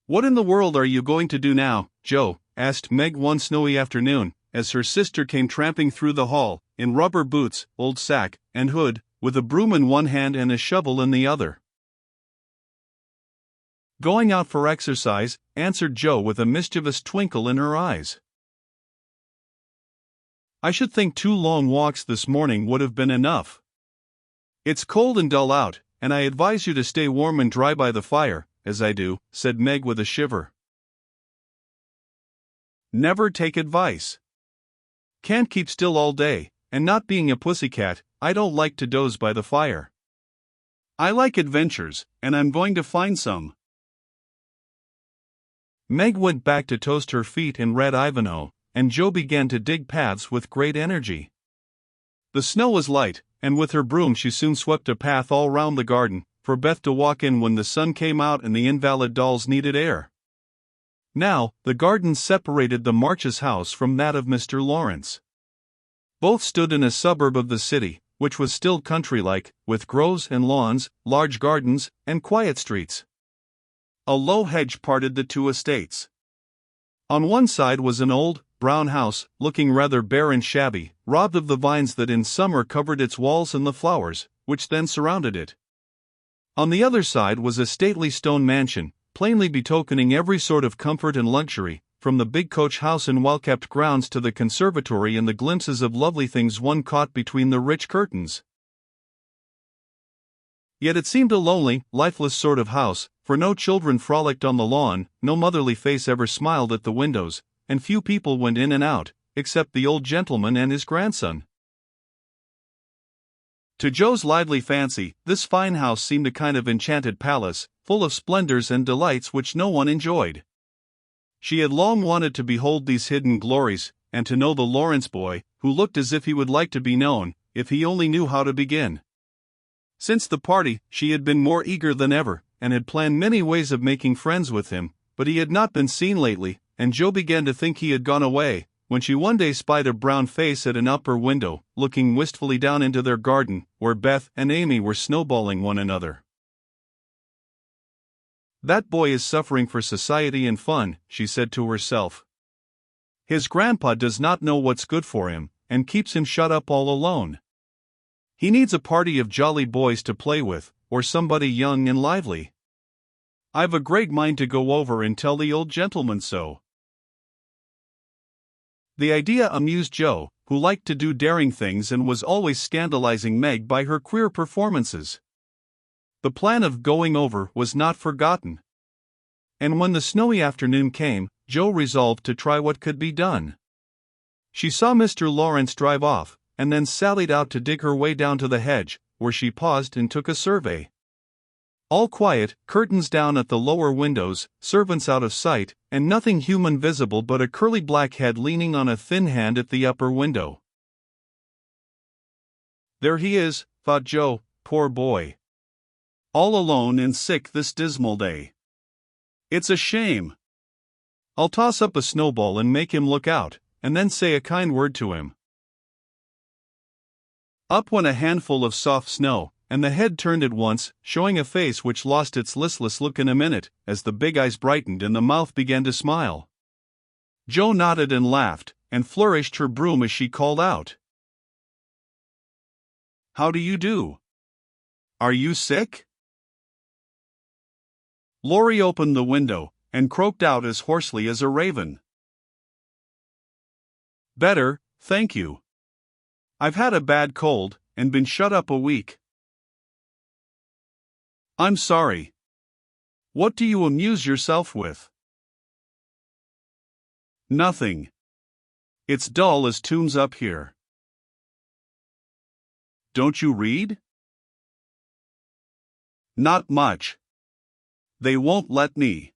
"What in the world are you going to do now, Joe?" asked Meg one snowy afternoon, as her sister came tramping through the hall, in rubber boots, old sack, and hood, with a broom in one hand and a shovel in the other. "Going out for exercise," answered Joe with a mischievous twinkle in her eyes. "I should think 2 long walks this morning would have been enough. It's cold and dull out, and I advise you to stay warm and dry by the fire, as I do," said Meg with a shiver. "Never take advice. Can't keep still all day, and not being a pussycat, I don't like to doze by the fire. I like adventures, and I'm going to find some." Meg went back to toast her feet in red Ivanhoe, and Joe began to dig paths with great energy. The snow was light, and with her broom she soon swept a path all round the garden, for Beth to walk in when the sun came out and the invalid dolls needed air. Now, the garden separated the Marches' house from that of Mr. Lawrence. Both stood in a suburb of the city, which was still country-like, with groves and lawns, large gardens, and quiet streets. A low hedge parted the 2 estates. On one side was an old, brown house, looking rather bare and shabby, robbed of the vines that in summer covered its walls and the flowers, which then surrounded it. On the other side was a stately stone mansion, plainly betokening every sort of comfort and luxury, from the big coach house in well-kept grounds to the conservatory and the glimpses of lovely things one caught between the rich curtains. Yet it seemed a lonely, lifeless sort of house, for no children frolicked on the lawn, no motherly face ever smiled at the windows, and few people went in and out, except the old gentleman and his grandson. To Joe's lively fancy, this fine house seemed a kind of enchanted palace, full of splendors and delights which no one enjoyed. She had long wanted to behold these hidden glories, and to know the Lawrence boy, who looked as if he would like to be known, if he only knew how to begin. Since the party, she had been more eager than ever, and had planned many ways of making friends with him, but he had not been seen lately, and Joe began to think he had gone away, when she one day spied a brown face at an upper window, looking wistfully down into their garden, where Beth and Amy were snowballing one another. "That boy is suffering for society and fun," she said to herself. "His grandpa does not know what's good for him, and keeps him shut up all alone. He needs a party of jolly boys to play with, or somebody young and lively. I've a great mind to go over and tell the old gentleman so." The idea amused Joe, who liked to do daring things and was always scandalizing Meg by her queer performances. The plan of going over was not forgotten. And when the snowy afternoon came, Joe resolved to try what could be done. She saw Mr. Lawrence drive off, and then sallied out to dig her way down to the hedge, where she paused and took a survey. All quiet, curtains down at the lower windows, servants out of sight, and nothing human visible but a curly black head leaning on a thin hand at the upper window. "There he is," thought Joe, "poor boy. All alone and sick this dismal day. It's a shame. I'll toss up a snowball and make him look out, and then say a kind word to him." Up went a handful of soft snow, and the head turned at once, showing a face which lost its listless look in a minute, as the big eyes brightened and the mouth began to smile. Joe nodded and laughed, and flourished her broom as she called out, "How do you do? Are you sick?" Laurie opened the window, and croaked out as hoarsely as a raven, "Better, thank you. I've had a bad cold, and been shut up a week." "I'm sorry. What do you amuse yourself with?" "Nothing. It's dull as tombs up here." "Don't you read?" "Not much. They won't let me."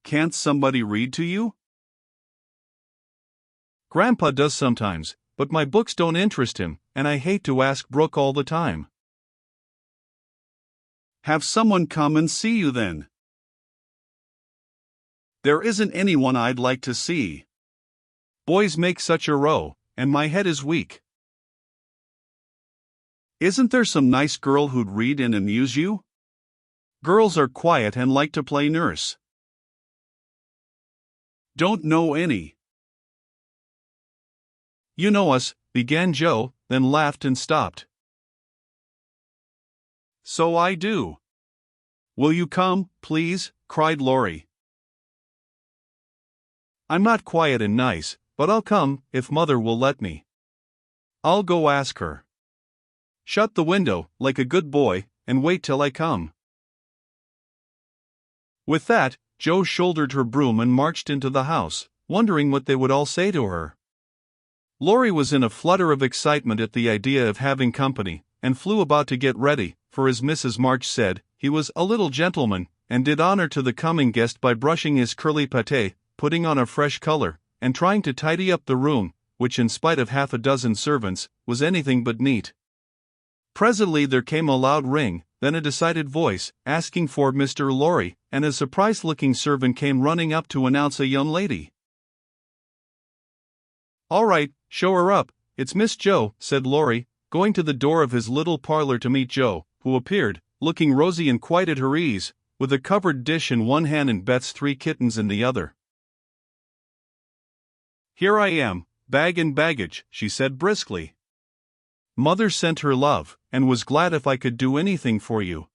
"Can't somebody read to you?" "Grandpa does sometimes, but my books don't interest him, and I hate to ask Brooke all the time." "Have someone come and see you then." "There isn't anyone I'd like to see. Boys make such a row, and my head is weak." "Isn't there some nice girl who'd read and amuse you?" Girls are quiet and like to play nurse. Don't know any. You know us, began Joe, then laughed and stopped. So I do. Will you come, please? Cried Laurie. I'm not quiet and nice, but I'll come, if Mother will let me. I'll go ask her. Shut the window, like a good boy, and wait till I come. With that, Joe shouldered her broom and marched into the house, wondering what they would all say to her. Laurie was in a flutter of excitement at the idea of having company, and flew about to get ready, for as Mrs. March said, he was a little gentleman, and did honor to the coming guest by brushing his curly pate, putting on a fresh color, and trying to tidy up the room, which in spite of half a dozen servants, was anything but neat. Presently there came a loud ring, then a decided voice, asking for Mr. Laurie, and a surprised-looking servant came running up to announce a young lady. All right, show her up, it's Miss Joe, said Laurie, going to the door of his little parlor to meet Joe, who appeared, looking rosy and quite at her ease, with a covered dish in one hand and Beth's 3 kittens in the other. Here I am, bag and baggage, she said briskly. Mother sent her love, and was glad if I could do anything for you.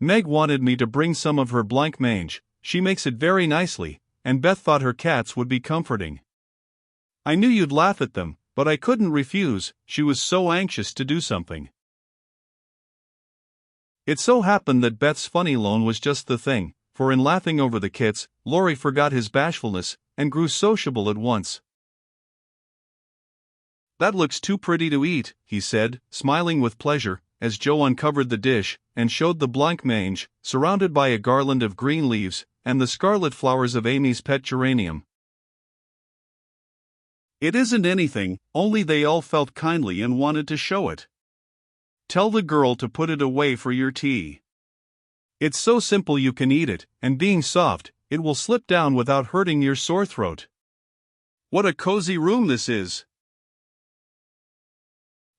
Meg wanted me to bring some of her blancmange, she makes it very nicely, and Beth thought her cats would be comforting. I knew you'd laugh at them, but I couldn't refuse, she was so anxious to do something. It so happened that Beth's funny loan was just the thing, for in laughing over the kits, Laurie forgot his bashfulness, and grew sociable at once. That looks too pretty to eat, he said, smiling with pleasure, as Joe uncovered the dish, and showed the blancmange, surrounded by a garland of green leaves, and the scarlet flowers of Amy's pet geranium. It isn't anything, only they all felt kindly and wanted to show it. Tell the girl to put it away for your tea. It's so simple you can eat it, and being soft, it will slip down without hurting your sore throat. What a cozy room this is!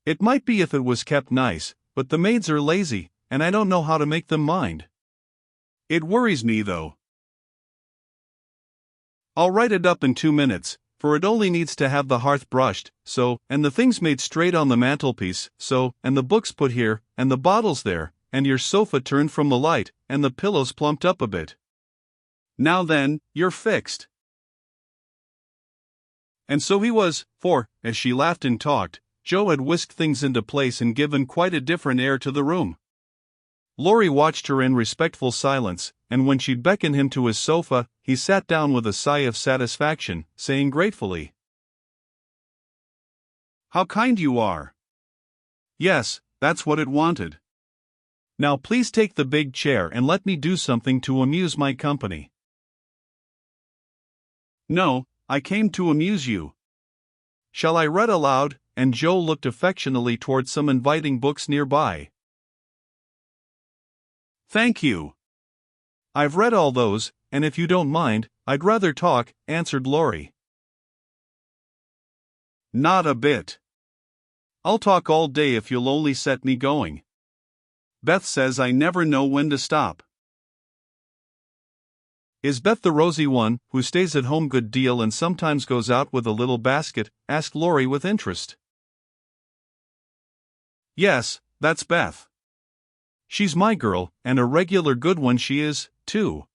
It might be if it was kept nice, but the maids are lazy, and I don't know how to make them mind. It worries me though. I'll write it up in 2 minutes, for it only needs to have the hearth brushed, so, and the things made straight on the mantelpiece, so, and the books put here, and the bottles there, and your sofa turned from the light, and the pillows plumped up a bit. Now then, you're fixed. And so he was, for, as she laughed and talked, Joe had whisked things into place and given quite a different air to the room. Laurie watched her in respectful silence, and when she'd beckoned him to his sofa, he sat down with a sigh of satisfaction, saying gratefully, "How kind you are." "Yes, that's what it wanted. Now please take the big chair and let me do something to amuse my company." "No, I came to amuse you. Shall I read aloud?" And Joe looked affectionately toward some inviting books nearby. "Thank you. I've read all those, and if you don't mind, I'd rather talk," answered Laurie. "Not a bit. I'll talk all day if you'll only set me going. Beth says I never know when to stop." "Is Beth the rosy one, who stays at home good deal and sometimes goes out with a little basket?" asked Laurie with interest. "Yes, that's Beth. She's my girl, and a regular good one she is, too.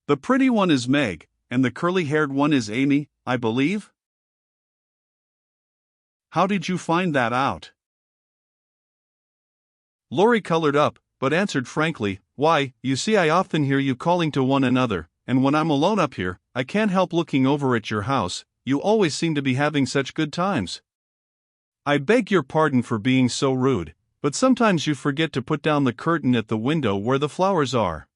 The pretty one is Meg, and the curly-haired one is Amy, I believe?" "How did you find that out?" Laurie colored up, but answered frankly, "Why, you see I often hear you calling to one another, and when I'm alone up here, I can't help looking over at your house, you always seem to be having such good times. I beg your pardon for being so rude, but sometimes you forget to put down the curtain at the window where the flowers are.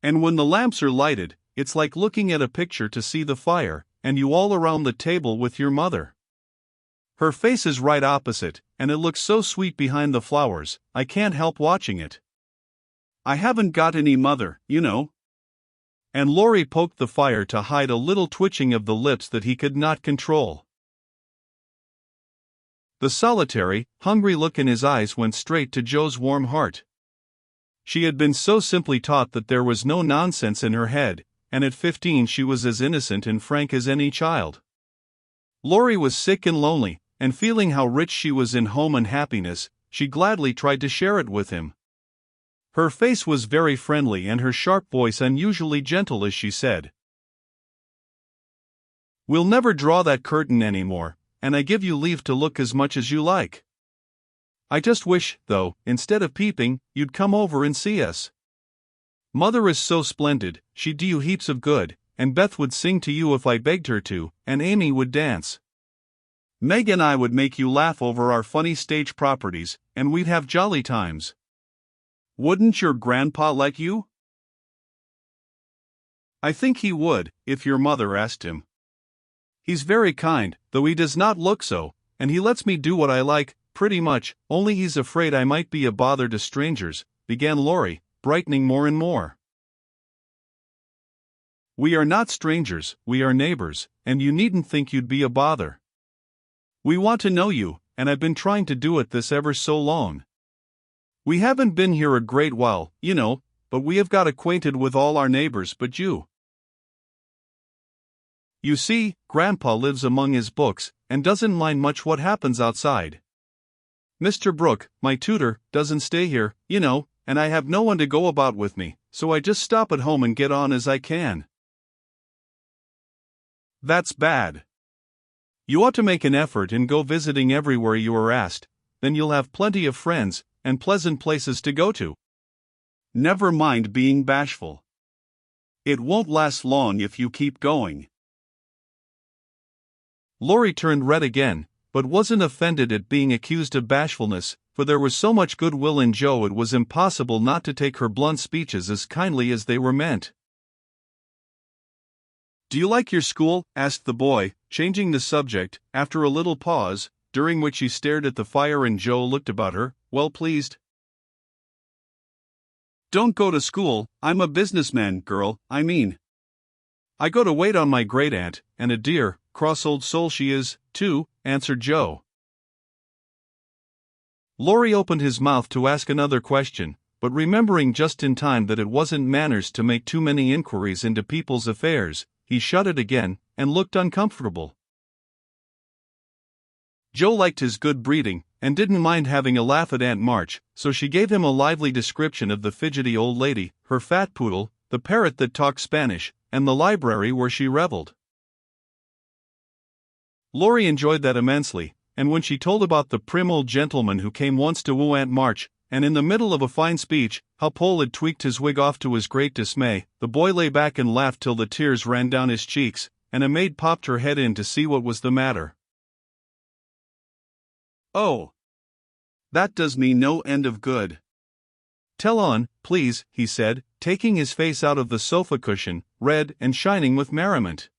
And when the lamps are lighted, it's like looking at a picture to see the fire, and you all around the table with your mother. Her face is right opposite, and it looks so sweet behind the flowers, I can't help watching it. I haven't got any mother, you know." And Laurie poked the fire to hide a little twitching of the lips that he could not control. The solitary, hungry look in his eyes went straight to Joe's warm heart. She had been so simply taught that there was no nonsense in her head, and at 15 she was as innocent and frank as any child. Laurie was sick and lonely, and feeling how rich she was in home and happiness, she gladly tried to share it with him. Her face was very friendly and her sharp voice unusually gentle as she said, "We'll never draw that curtain anymore, and I give you leave to look as much as you like. I just wish, though, instead of peeping, you'd come over and see us. Mother is so splendid, she'd do you heaps of good, and Beth would sing to you if I begged her to, and Amy would dance. Meg and I would make you laugh over our funny stage properties, and we'd have jolly times. Wouldn't your grandpa like you?" "I think he would, if your mother asked him. He's very kind, though he does not look so, and he lets me do what I like, pretty much, only he's afraid I might be a bother to strangers," began Laurie, brightening more and more. "We are not strangers, we are neighbors, and you needn't think you'd be a bother. We want to know you, and I've been trying to do it this ever so long. We haven't been here a great while, you know, but we have got acquainted with all our neighbors but you. You see, Grandpa lives among his books, and doesn't mind much what happens outside. Mr. Brooke, my tutor, doesn't stay here, you know, and I have no one to go about with me, so I just stop at home and get on as I can." "That's bad. You ought to make an effort and go visiting everywhere you are asked, then you'll have plenty of friends, and pleasant places to go to. Never mind being bashful. It won't last long if you keep going." Laurie turned red again, but wasn't offended at being accused of bashfulness, for there was so much goodwill in Joe it was impossible not to take her blunt speeches as kindly as they were meant. "Do you like your school?" asked the boy, changing the subject, after a little pause, during which he stared at the fire and Joe looked about her, well pleased. "Don't go to school, I'm a businessman, girl, I mean. I go to wait on my great-aunt, and a dear, cross old soul she is, too," answered Joe. Laurie opened his mouth to ask another question, but remembering just in time that it wasn't manners to make too many inquiries into people's affairs, he shut it again, and looked uncomfortable. Joe liked his good breeding, and didn't mind having a laugh at Aunt March, so she gave him a lively description of the fidgety old lady, her fat poodle, the parrot that talked Spanish, and the library where she reveled. Laurie enjoyed that immensely, and when she told about the prim old gentleman who came once to woo Aunt March, and in the middle of a fine speech, how Pole had tweaked his wig off to his great dismay, the boy lay back and laughed till the tears ran down his cheeks, and a maid popped her head in to see what was the matter. "Oh, that does me no end of good. Tell on, please," he said, taking his face out of the sofa cushion, red and shining with merriment.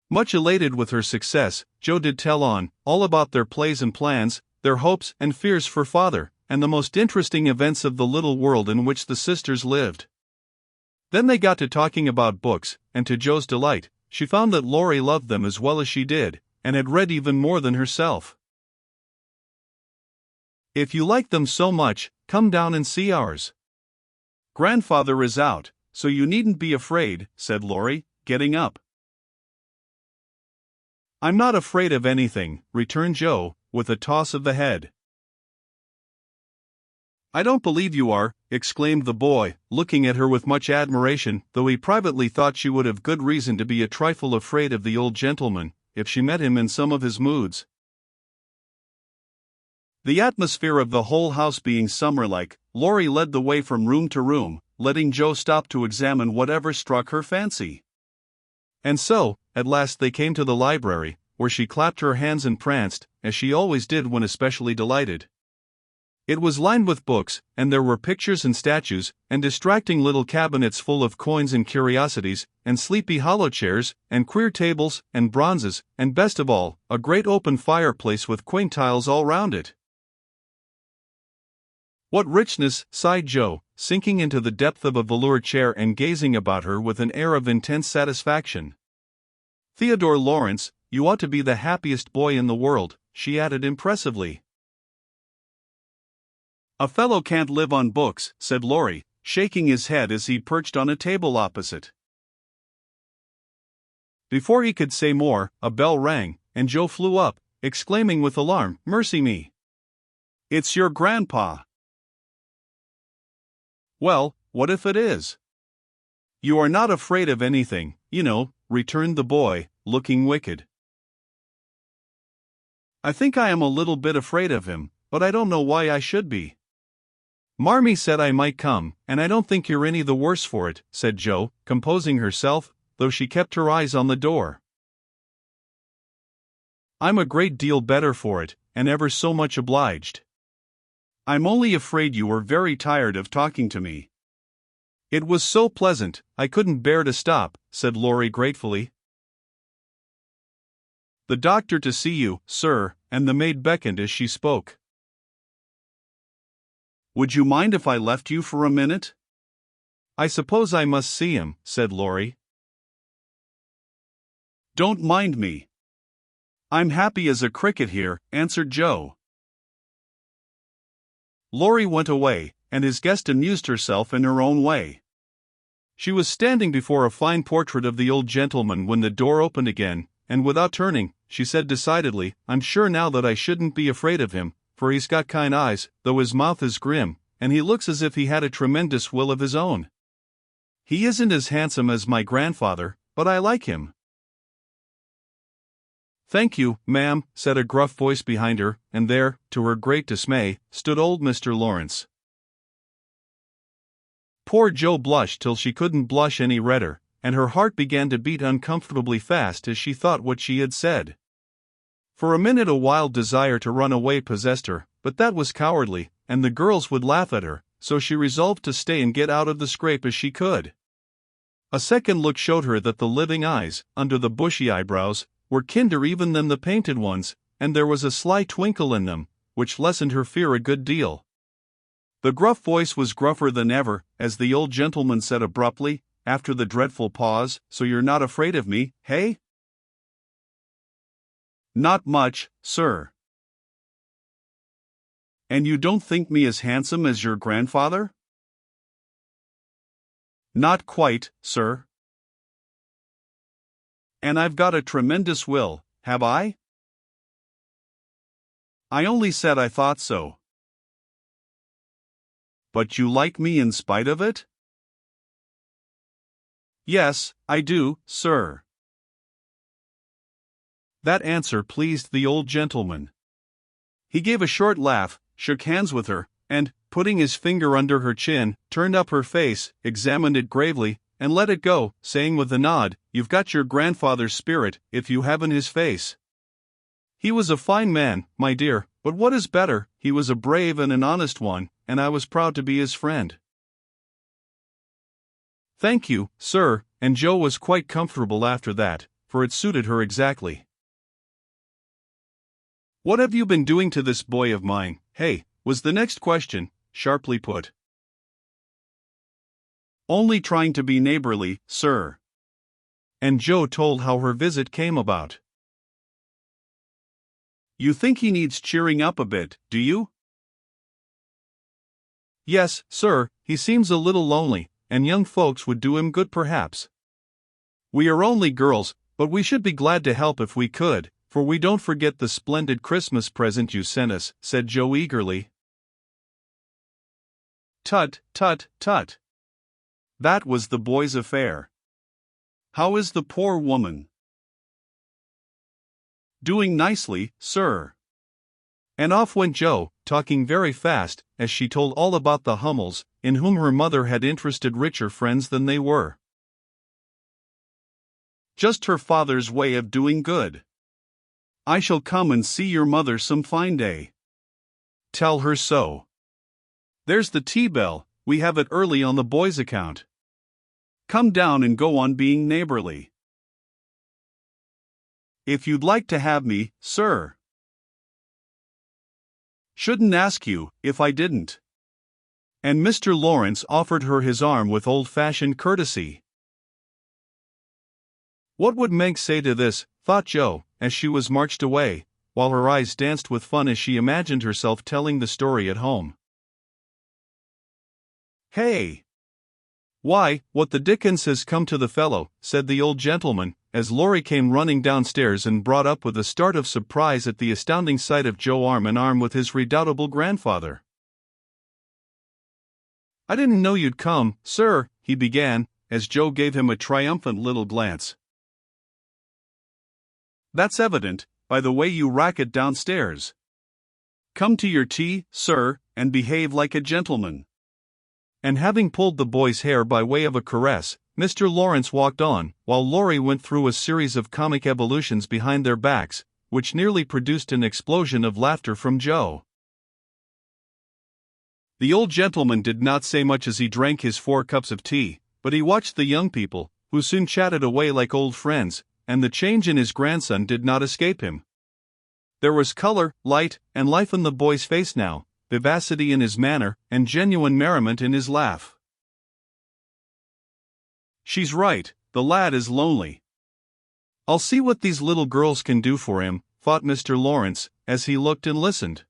Much elated with her success, Joe did tell on, all about their plays and plans, their hopes and fears for father, and the most interesting events of the little world in which the sisters lived. Then they got to talking about books, and to Joe's delight, she found that Laurie loved them as well as she did, and had read even more than herself. "If you like them so much, come down and see ours. Grandfather is out, so you needn't be afraid," said Laurie, getting up. "I'm not afraid of anything," returned Joe, with a toss of the head. "I don't believe you are," exclaimed the boy, looking at her with much admiration, though he privately thought she would have good reason to be a trifle afraid of the old gentleman, if she met him in some of his moods. The atmosphere of the whole house being summer-like, Laurie led the way from room to room, letting Joe stop to examine whatever struck her fancy. And so, at last they came to the library, where she clapped her hands and pranced, as she always did when especially delighted. It was lined with books, and there were pictures and statues, and distracting little cabinets full of coins and curiosities, and sleepy hollow chairs, and queer tables, and bronzes, and best of all, a great open fireplace with quaint tiles all round it. "What richness," sighed Joe, sinking into the depth of a velour chair and gazing about her with an air of intense satisfaction. "Theodore Lawrence, you ought to be the happiest boy in the world," she added impressively. "A fellow can't live on books," said Laurie, shaking his head as he perched on a table opposite. Before he could say more, a bell rang, and Joe flew up, exclaiming with alarm, "Mercy me! It's your grandpa!" "Well, what if it is?" "You are not afraid of anything, you know," returned the boy, looking wicked. "I think I am a little bit afraid of him, but I don't know why I should be." "Marmee said I might come, and I don't think you're any the worse for it," said Joe, composing herself, though she kept her eyes on the door. "I'm a great deal better for it, and ever so much obliged. I'm only afraid you were very tired of talking to me." "It was so pleasant, I couldn't bear to stop," said Laurie gratefully. "The doctor to see you, sir," and the maid beckoned as she spoke. "Would you mind if I left you for a minute?" "I suppose I must see him," said Laurie. "Don't mind me. I'm happy as a cricket here," answered Joe. Laurie went away, and his guest amused herself in her own way. She was standing before a fine portrait of the old gentleman when the door opened again, and without turning, she said decidedly, "I'm sure now that I shouldn't be afraid of him, for he's got kind eyes, though his mouth is grim, and he looks as if he had a tremendous will of his own. He isn't as handsome as my grandfather, but I like him." "Thank you, ma'am," said a gruff voice behind her, and there, to her great dismay, stood old Mr. Lawrence. Poor Joe blushed till she couldn't blush any redder, and her heart began to beat uncomfortably fast as she thought what she had said. For a minute a wild desire to run away possessed her, but that was cowardly, and the girls would laugh at her, so she resolved to stay and get out of the scrape as she could. A second look showed her that the living eyes, under the bushy eyebrows, were kinder even than the painted ones, and there was a sly twinkle in them, which lessened her fear a good deal. The gruff voice was gruffer than ever, as the old gentleman said abruptly, after the dreadful pause, "So you're not afraid of me, hey?" "Not much, sir." "And you don't think me as handsome as your grandfather?" "Not quite, sir." "And I've got a tremendous will, have I?" "I only said I thought so." "But you like me in spite of it?" "Yes, I do, sir." That answer pleased the old gentleman. He gave a short laugh, shook hands with her, and, putting his finger under her chin, turned up her face, examined it gravely, and let it go, saying with a nod, "You've got your grandfather's spirit, if you haven't his face. He was a fine man, my dear, but what is better, he was a brave and an honest one, and I was proud to be his friend." "Thank you, sir," and Joe was quite comfortable after that, for it suited her exactly. "What have you been doing to this boy of mine, hey?" was the next question, sharply put. "Only trying to be neighborly, sir." And Joe told how her visit came about. "You think he needs cheering up a bit, do you?" "Yes, sir, he seems a little lonely, and young folks would do him good perhaps. We are only girls, but we should be glad to help if we could, for we don't forget the splendid Christmas present you sent us," said Joe eagerly. "Tut, tut, tut. That was the boy's affair. How is the poor woman?" "Doing nicely, sir." And off went Joe, talking very fast, as she told all about the Hummels, in whom her mother had interested richer friends than they were. "Just her father's way of doing good. I shall come and see your mother some fine day. Tell her so. There's the tea bell, we have it early on the boy's account. Come down and go on being neighborly. If you'd like to have me, sir. Shouldn't ask you, if I didn't." And Mr. Lawrence offered her his arm with old-fashioned courtesy. What would Meg say to this, thought Joe, as she was marched away, while her eyes danced with fun as she imagined herself telling the story at home. Hey! Why, what the dickens has come to the fellow, said the old gentleman, as Laurie came running downstairs and brought up with a start of surprise at the astounding sight of Joe arm in arm with his redoubtable grandfather. I didn't know you'd come, sir, he began, as Joe gave him a triumphant little glance. That's evident, by the way you racket downstairs. Come to your tea, sir, and behave like a gentleman. And having pulled the boy's hair by way of a caress, Mr. Lawrence walked on, while Laurie went through a series of comic evolutions behind their backs, which nearly produced an explosion of laughter from Joe. The old gentleman did not say much as he drank his 4 cups of tea, but he watched the young people, who soon chatted away like old friends, and the change in his grandson did not escape him. There was color, light, and life in the boy's face now, vivacity in his manner, and genuine merriment in his laugh. She's right, the lad is lonely. I'll see what these little girls can do for him, thought Mr. Lawrence, as he looked and listened.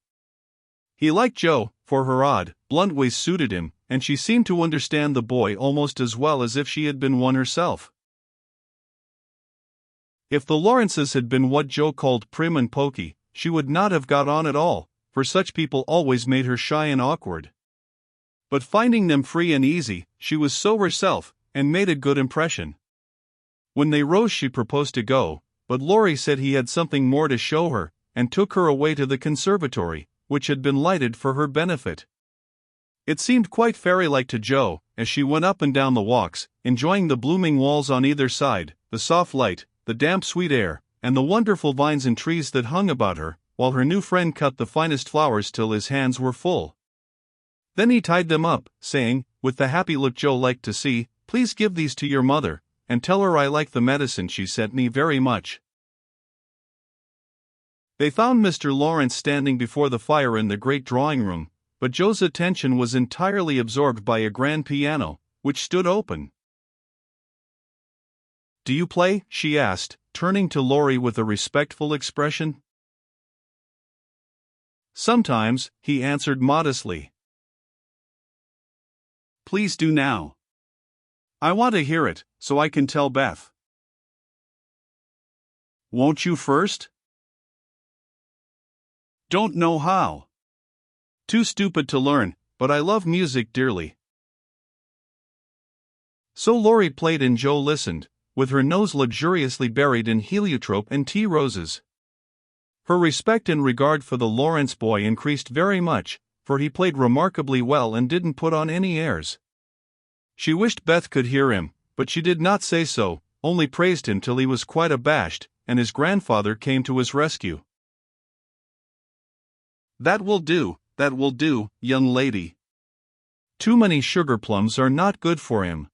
He liked Joe, for her odd, blunt ways suited him, and she seemed to understand the boy almost as well as if she had been one herself. If the Lawrences had been what Joe called prim and poky, she would not have got on at all, for such people always made her shy and awkward. But finding them free and easy, she was so herself, and made a good impression. When they rose she proposed to go, but Laurie said he had something more to show her, and took her away to the conservatory, which had been lighted for her benefit. It seemed quite fairy-like to Joe, as she went up and down the walks, enjoying the blooming walls on either side, the soft light, the damp sweet air, and the wonderful vines and trees that hung about her, while her new friend cut the finest flowers till his hands were full. Then he tied them up, saying, with the happy look Joe liked to see, "Please give these to your mother, and tell her I like the medicine she sent me very much." They found Mr. Lawrence standing before the fire in the great drawing-room, but Joe's attention was entirely absorbed by a grand piano, which stood open. "Do you play?" she asked, turning to Laurie with a respectful expression. "Sometimes," he answered modestly. "Please do now. I want to hear it, so I can tell Beth." "Won't you first?" "Don't know how. Too stupid to learn, but I love music dearly." So Laurie played and Joe listened, with her nose luxuriously buried in heliotrope and tea roses. Her respect and regard for the Lawrence boy increased very much, for he played remarkably well and didn't put on any airs. She wished Beth could hear him, but she did not say so, only praised him till he was quite abashed, and his grandfather came to his rescue. That will do, young lady. Too many sugar plums are not good for him.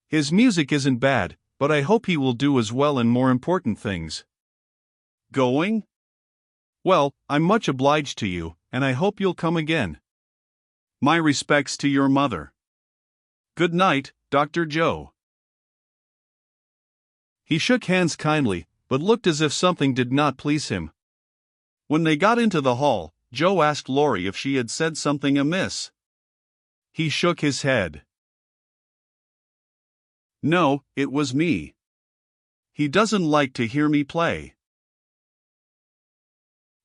His music isn't bad, but I hope he will do as well in more important things." "Going? Well, I'm much obliged to you, and I hope you'll come again. My respects to your mother. Good night, Dr. Joe." He shook hands kindly, but looked as if something did not please him. When they got into the hall, Joe asked Laurie if she had said something amiss. He shook his head. "No, it was me. He doesn't like to hear me play."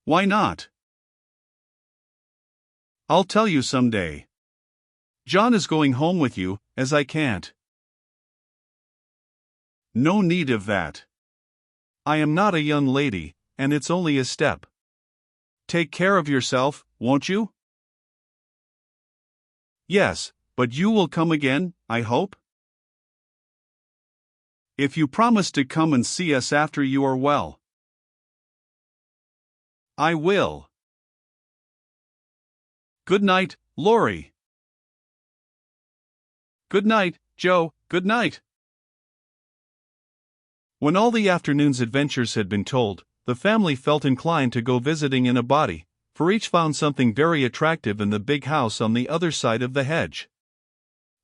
"Why not?" "I'll tell you some day. John is going home with you, as I can't." "No need of that. I am not a young lady, and it's only a step. Take care of yourself, won't you?" "Yes, but you will come again, I hope?" "If you promise to come and see us after you are well." "I will." "Good night, Laurie." "Good night, Joe, good night." When all the afternoon's adventures had been told, the family felt inclined to go visiting in a body, for each found something very attractive in the big house on the other side of the hedge.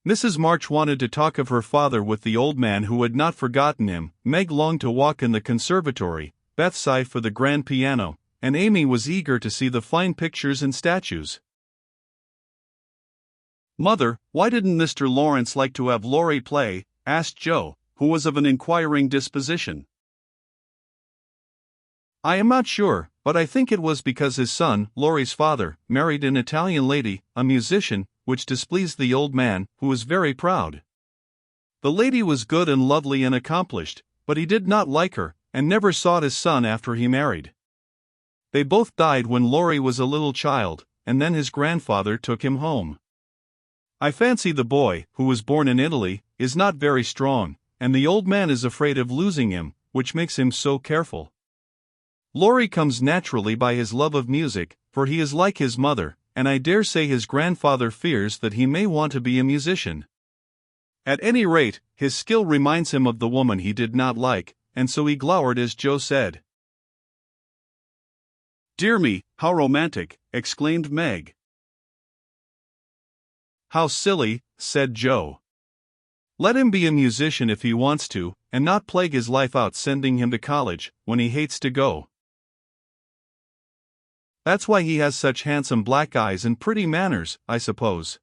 Mrs. March wanted to talk of her father with the old man who had not forgotten him, Meg longed to walk in the conservatory, Beth sighed for the grand piano, and Amy was eager to see the fine pictures and statues. "Mother, why didn't Mr. Lawrence like to have Laurie play?" asked Joe, who was of an inquiring disposition. "I am not sure, but I think it was because his son, Laurie's father, married an Italian lady, a musician, which displeased the old man, who was very proud. The lady was good and lovely and accomplished, but he did not like her, and never sought his son after he married. They both died when Laurie was a little child, and then his grandfather took him home. I fancy the boy, who was born in Italy, is not very strong, and the old man is afraid of losing him, which makes him so careful. Laurie comes naturally by his love of music, for he is like his mother, and I dare say his grandfather fears that he may want to be a musician. At any rate, his skill reminds him of the woman he did not like, and so he glowered as Joe said." "Dear me, how romantic," exclaimed Meg. "How silly," said Joe. "Let him be a musician if he wants to, and not plague his life out sending him to college, when he hates to go. That's why he has such handsome black eyes and pretty manners, I suppose."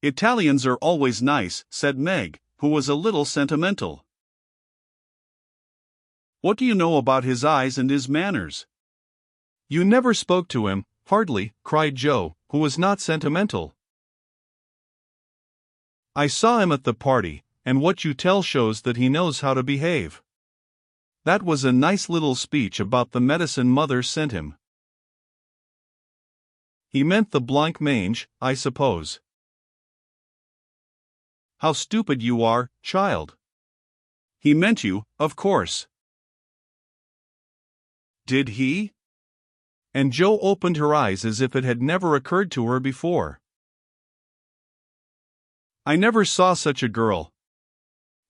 "Italians are always nice," said Meg, who was a little sentimental. "What do you know about his eyes and his manners?" "You never spoke to him, hardly," cried Joe, who was not sentimental. "I saw him at the party, and what you tell shows that he knows how to behave. That was a nice little speech about the medicine mother sent him." "He meant the blanc mange, I suppose." "How stupid you are, child. He meant you, of course." "Did he?" And Joe opened her eyes as if it had never occurred to her before. "I never saw such a girl."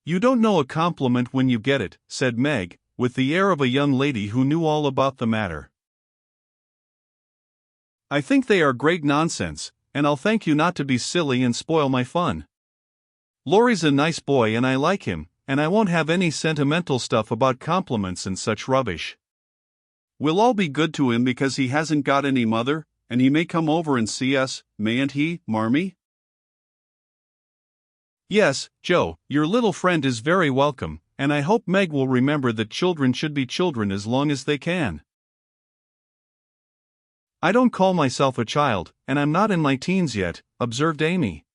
"You don't know a compliment when you get it," said Meg, with the air of a young lady who knew all about the matter. "I think they are great nonsense, and I'll thank you not to be silly and spoil my fun. Laurie's a nice boy and I like him, and I won't have any sentimental stuff about compliments and such rubbish. We'll all be good to him because he hasn't got any mother, and he may come over and see us, mayn't he, Marmee?" "Yes, Joe, your little friend is very welcome, and I hope Meg will remember that children should be children as long as they can." "I don't call myself a child, and I'm not in my teens yet," observed Amy.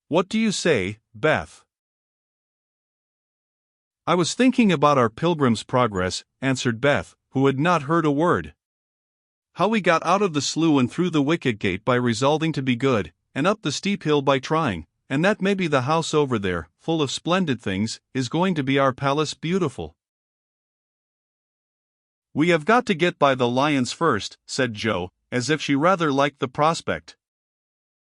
"What do you say, Beth?" "I was thinking about our Pilgrim's Progress," answered Beth, who had not heard a word. "How we got out of the slough and through the wicket gate by resolving to be good, and up the steep hill by trying, and that maybe the house over there, full of splendid things, is going to be our palace beautiful." "We have got to get by the lions first," said Joe, as if she rather liked the prospect.